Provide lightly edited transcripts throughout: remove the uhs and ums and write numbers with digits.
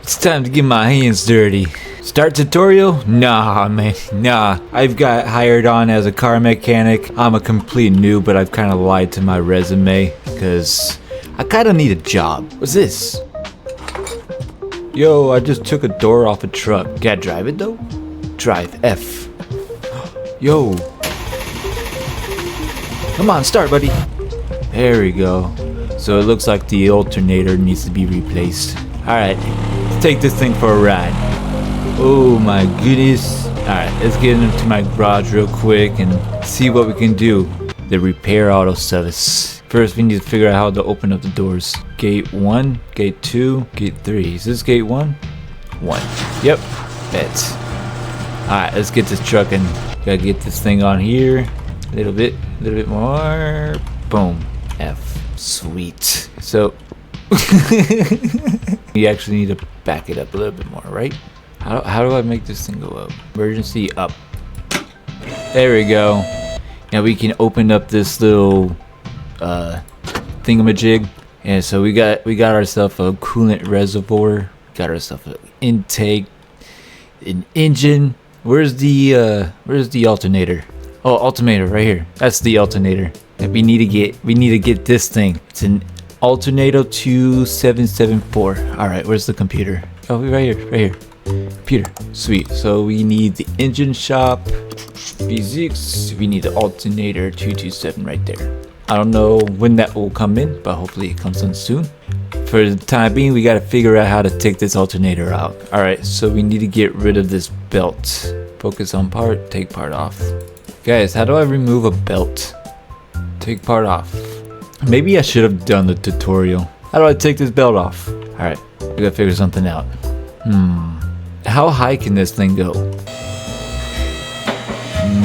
It's time to get my hands dirty. Start tutorial? Nah, man, nah. I've got hired on as a car mechanic. I'm a complete noob, but I've kind of lied to my resume because I kind of need a job. What's this? Yo, I just took a door off a truck. Can't drive it though? Drive F. Yo. Come on, start, buddy. There we go. So it looks like the alternator needs to be replaced. Alright, let's take this thing for a ride. Oh my goodness. Alright, let's get into my garage real quick and see what we can do. The repair auto service. First, we need to figure out how to open up the doors. Gate 1, gate 2, gate 3. Is this gate 1? 1. Yep, bet. Alright, let's get this truck and gotta get this thing on here. A little bit more. Boom. F. Sweet. So you actually need to back it up a little bit more, right? How do I make this thing go up? Emergency up. There we go. Now we can open up this little thingamajig. And so we got ourselves a coolant reservoir. Got ourselves an intake, an engine. Where's the alternator? Oh, alternator right here. That's the alternator that we need to get this thing. It's an alternator 2774. All right, where's the computer? Oh, right here. Computer. Sweet. So we need the engine shop physics. We need the alternator 227 right there. I don't know when that will come in, but hopefully it comes in soon. For the time being, we got to figure out how to take this alternator out. All right, so we need to get rid of this belt. Focus on part, take part off. Guys, how do I remove a belt? Take part off. Maybe I should have done the tutorial. How do I take this belt off? All right, we gotta figure something out. How high can this thing go?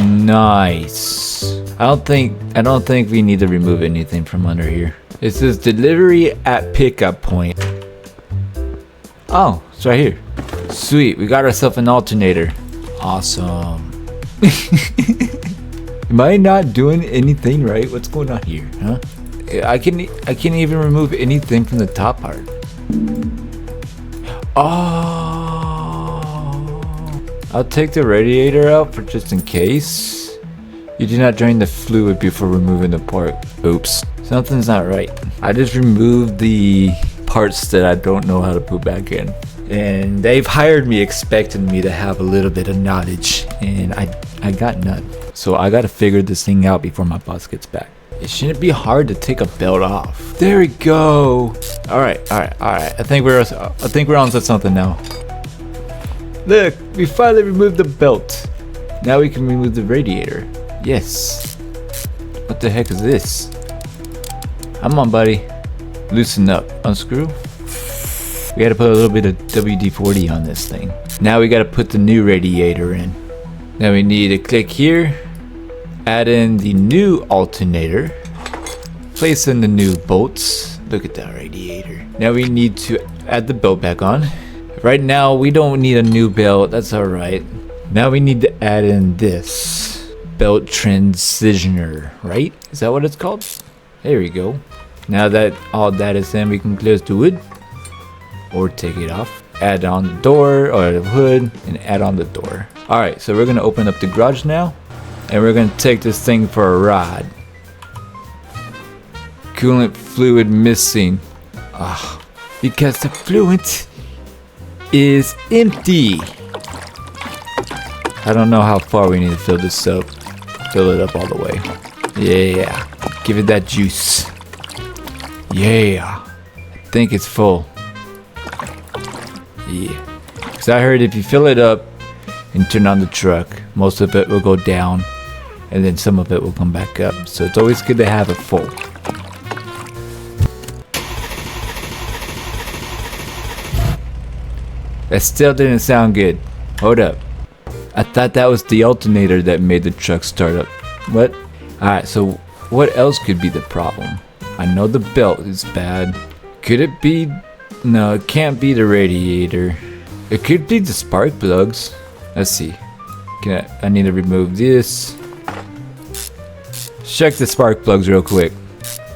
Nice. I don't think we need to remove anything from under here. It says delivery at pickup point. Oh, it's right here. Sweet, we got ourselves an alternator. Awesome. Am I not doing anything right? What's going on here, huh? I can't even remove anything from the top part. Oh, I'll take the radiator out for just in case. You do not drain the fluid before removing the part. Oops, something's not right. I just removed the parts that I don't know how to put back in. And they've hired me expecting me to have a little bit of knowledge, and I got none. So I gotta figure this thing out before my boss gets back. It shouldn't be hard to take a belt off. There we go. All right. I think we're on to something now. Look, we finally removed the belt. Now we can remove the radiator. Yes. What the heck is this? Come on, buddy. Loosen up. Unscrew. We gotta put a little bit of WD-40 on this thing. Now we gotta put the new radiator in. Now we need to click here. Add in the new alternator. Place in the new bolts. Look at that radiator. Now we need to add the belt back on. Right now we don't need a new belt. That's alright. Now we need to add in this belt transitioner, right? Is that what it's called? There we go. Now that all that is in, we can close the hood or take it off. Add on the door or the hood and add on the door. Alright, so we're gonna open up the garage now. And we're gonna take this thing for a ride. Coolant fluid missing. Ah, because the fluid is empty. I don't know how far we need to fill this up. Fill it up all the way. Yeah, give it that juice. Yeah, I think it's full. Yeah, because I heard if you fill it up and turn on the truck, most of it will go down. And then some of it will come back up. So it's always good to have it full. That still didn't sound good. Hold up. I thought that was the alternator that made the truck start up. What? Alright, so what else could be the problem? I know the belt is bad. Could it be? No, it can't be the radiator. It could be the spark plugs. Let's see. I need to remove this. Check the spark plugs real quick.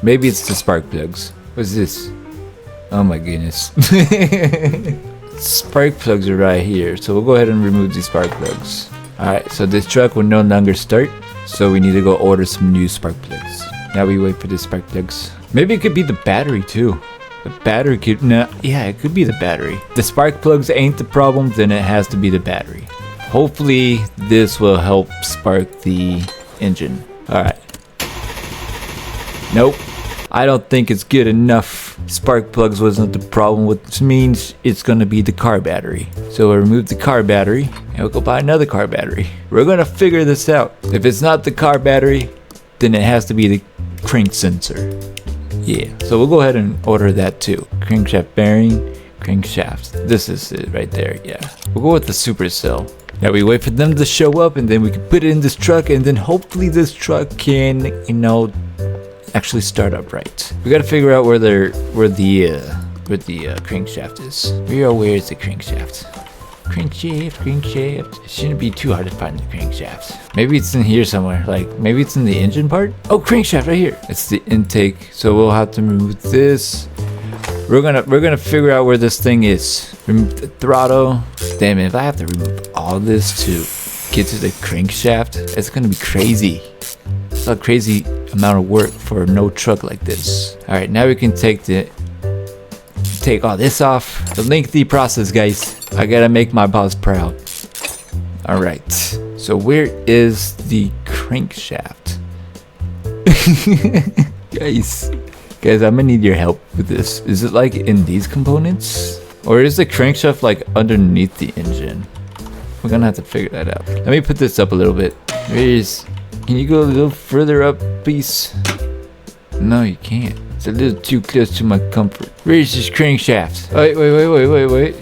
Maybe it's the spark plugs. What's this? Oh my goodness. spark plugs are right here. So we'll go ahead and remove these spark plugs. Alright, so this truck will no longer start. So we need to go order some new spark plugs. Now we wait for the spark plugs. Maybe it could be the battery too. The battery could, no, yeah, it could be the battery. If the spark plugs ain't the problem, then it has to be the battery. Hopefully this will help spark the engine. Alright. Nope. I don't think it's good enough. Spark plugs wasn't the problem, which means it's gonna be the car battery. So we'll remove the car battery and we'll go buy another car battery. We're gonna figure this out. If it's not the car battery, then it has to be the crank sensor. Yeah, so we'll go ahead and order that too. Crankshaft bearing, crankshaft. This is it right there, yeah. We'll go with the supercell. Now we wait for them to show up and then we can put it in this truck and then hopefully this truck can, you know, actually start up right. We gotta figure out where the crankshaft is. Where is the crankshaft? Crankshaft. It shouldn't be too hard to find the crankshaft. Maybe it's in here somewhere. Like maybe it's in the engine part. Oh, crankshaft right here. It's the intake. So we'll have to remove this. We're gonna figure out where this thing is. Remove the throttle. Damn it! If I have to remove all this to get to the crankshaft, it's gonna be crazy. It's a crazy amount of work for no truck like this. All right, now we can take all this off. The lengthy process, guys. I gotta make my boss proud. All right. So where is the crankshaft? Guys, I'm gonna need your help with this. Is it like in these components? Or is the crankshaft like underneath the engine? We're gonna have to figure that out. Let me put this up a little bit. Can you go a little further up, please? No, you can't. It's a little too close to my comfort. Where is this crankshaft? Wait.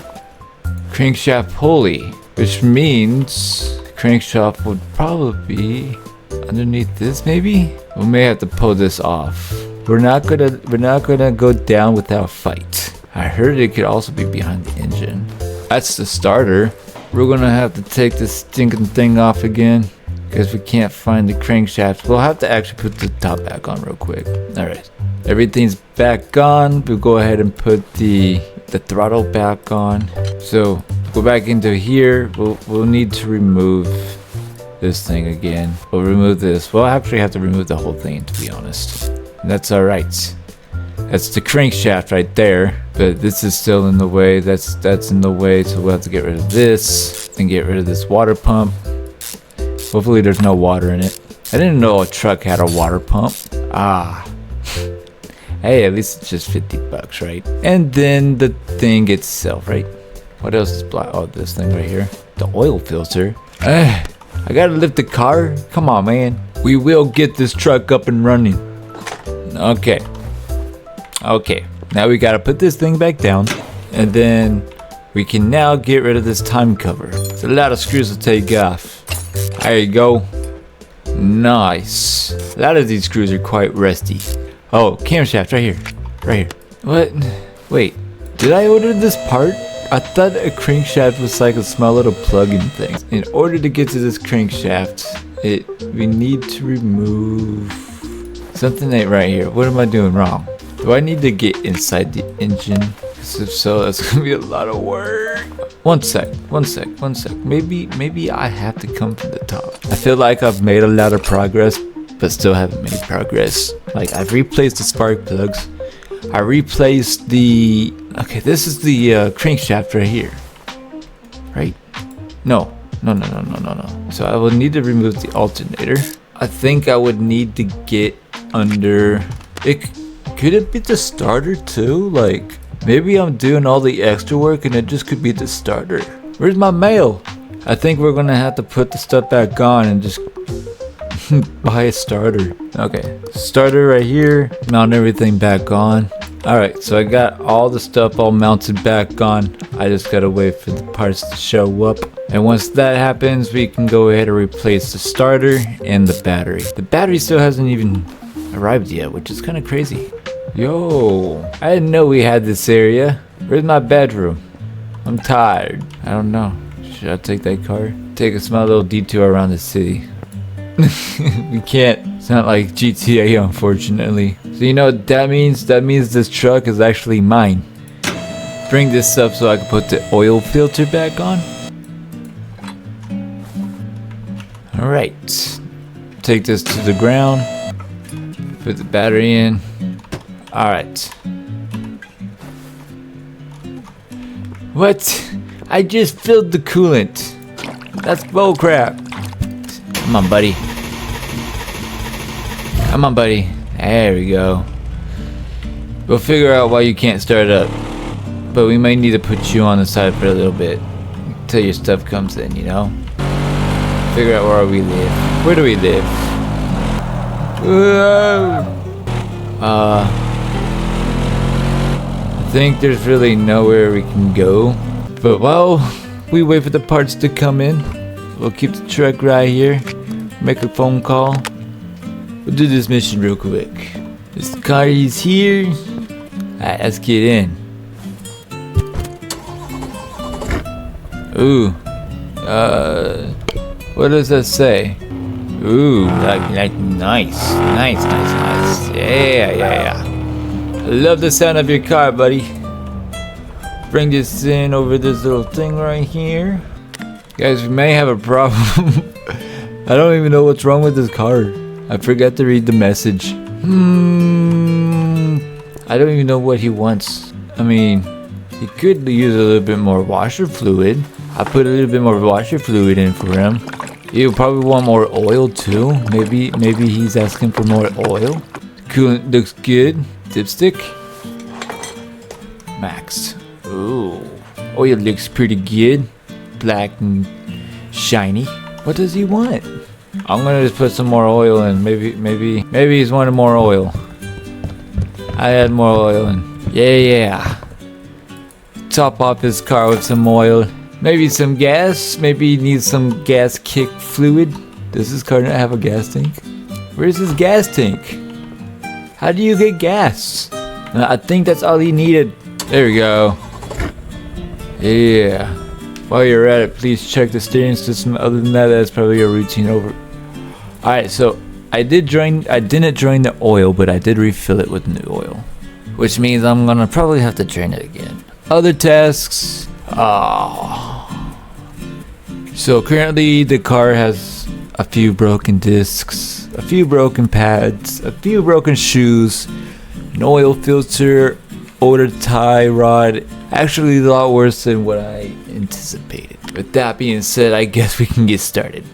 Crankshaft pulley, which means the crankshaft would probably be underneath this, maybe? We may have to pull this off. We're not gonna go down without a fight. I heard it could also be behind the engine. That's the starter. We're gonna have to take this stinking thing off again because we can't find the crankshaft. We'll have to actually put the top back on real quick. All right, everything's back on. We'll go ahead and put the throttle back on. So go back into here. We'll need to remove this thing again. We'll remove this. We'll actually have to remove the whole thing, to be honest. That's all right. That's the crankshaft right there, but this is still in the way. That's in the way, so we'll have to get rid of this and get rid of this water pump. Hopefully there's no water in it. I didn't know a truck had a water pump. Hey, at least it's just 50 bucks, right? And then the thing itself, right? What else is black? Oh, this thing right here. The oil filter. I gotta lift the car? Come on, man. We will get this truck up and running. Okay. Now we gotta put this thing back down. And then we can now get rid of this time cover. It's a lot of screws to take off. There you go. Nice. A lot of these screws are quite rusty. Oh, camshaft right here. What? Wait, did I order this part? I thought a crankshaft was like a small little plug-in thing. In order to get to this crankshaft, we need to remove something right here. What am I doing wrong? Do I need to get inside the engine? Because if so, that's gonna be a lot of work. One sec. Maybe I have to come from the top. I feel like I've made a lot of progress, but still haven't made progress. Like, I've replaced the spark plugs. I replaced the... Okay, this is the crankshaft right here. Right? No. So I will need to remove the alternator. I think I would need to get under... Could it be the starter too? Like, maybe I'm doing all the extra work and it just could be the starter. Where's my mail? I think we're gonna have to put the stuff back on and just buy a starter. Okay, starter right here. Mount everything back on. Alright, so I got all the stuff all mounted back on. I just gotta wait for the parts to show up. And once that happens, we can go ahead and replace the starter and the battery. The battery still hasn't even arrived yet, which is kind of crazy. Yo, I didn't know we had this area. Where's my bedroom? I'm tired. I don't know. Should I take that car? Take a small little detour around the city. We can't. It's not like GTA, unfortunately. So you know what that means? That means this truck is actually mine. bring this up so I can put the oil filter back on. Alright. Take this to the ground. Put the battery in. Alright. What? I just filled the coolant. That's bullcrap. Come on, buddy. Come on, buddy. There we go. We'll figure out why you can't start up. But we might need to put you on the side for a little bit. Until your stuff comes in, you know? Figure out where we live. Where do we live? I think there's really nowhere we can go. But while we wait for the parts to come in, we'll keep the truck right here. Make a phone call. We'll do this mission real quick. This car is here. Alright, let's get in. Ooh. What does that say? Ooh, like nice. Yeah. I love the sound of your car, buddy. Bring this in over this little thing right here. Guys, we may have a problem. I don't even know what's wrong with this car. I forgot to read the message. I don't even know what he wants. I mean, he could use a little bit more washer fluid. I put a little bit more washer fluid in for him. He'll probably want more oil too. Maybe he's asking for more oil. Coolant looks good. Dipstick. Max. Ooh. Oil looks pretty good. Black and shiny. What does he want? I'm gonna just put some more oil in. Maybe he's wanting more oil. I add more oil in. Yeah. Top off his car with some oil. Maybe some gas. Maybe he needs some gas kick fluid. Does this car not have a gas tank? Where's his gas tank? How do you get gas? I think that's all he needed. There we go. Yeah. While you're at it, please check the steering system. Other than that, that's probably a routine over. Alright, so I didn't drain the oil, but I did refill it with new oil. Which means I'm gonna probably have to drain it again. Other tasks. So currently the car has a few broken discs, a few broken pads, a few broken shoes, an oil filter, older tie rod. Actually a lot worse than what I anticipated. With that being said, I guess we can get started.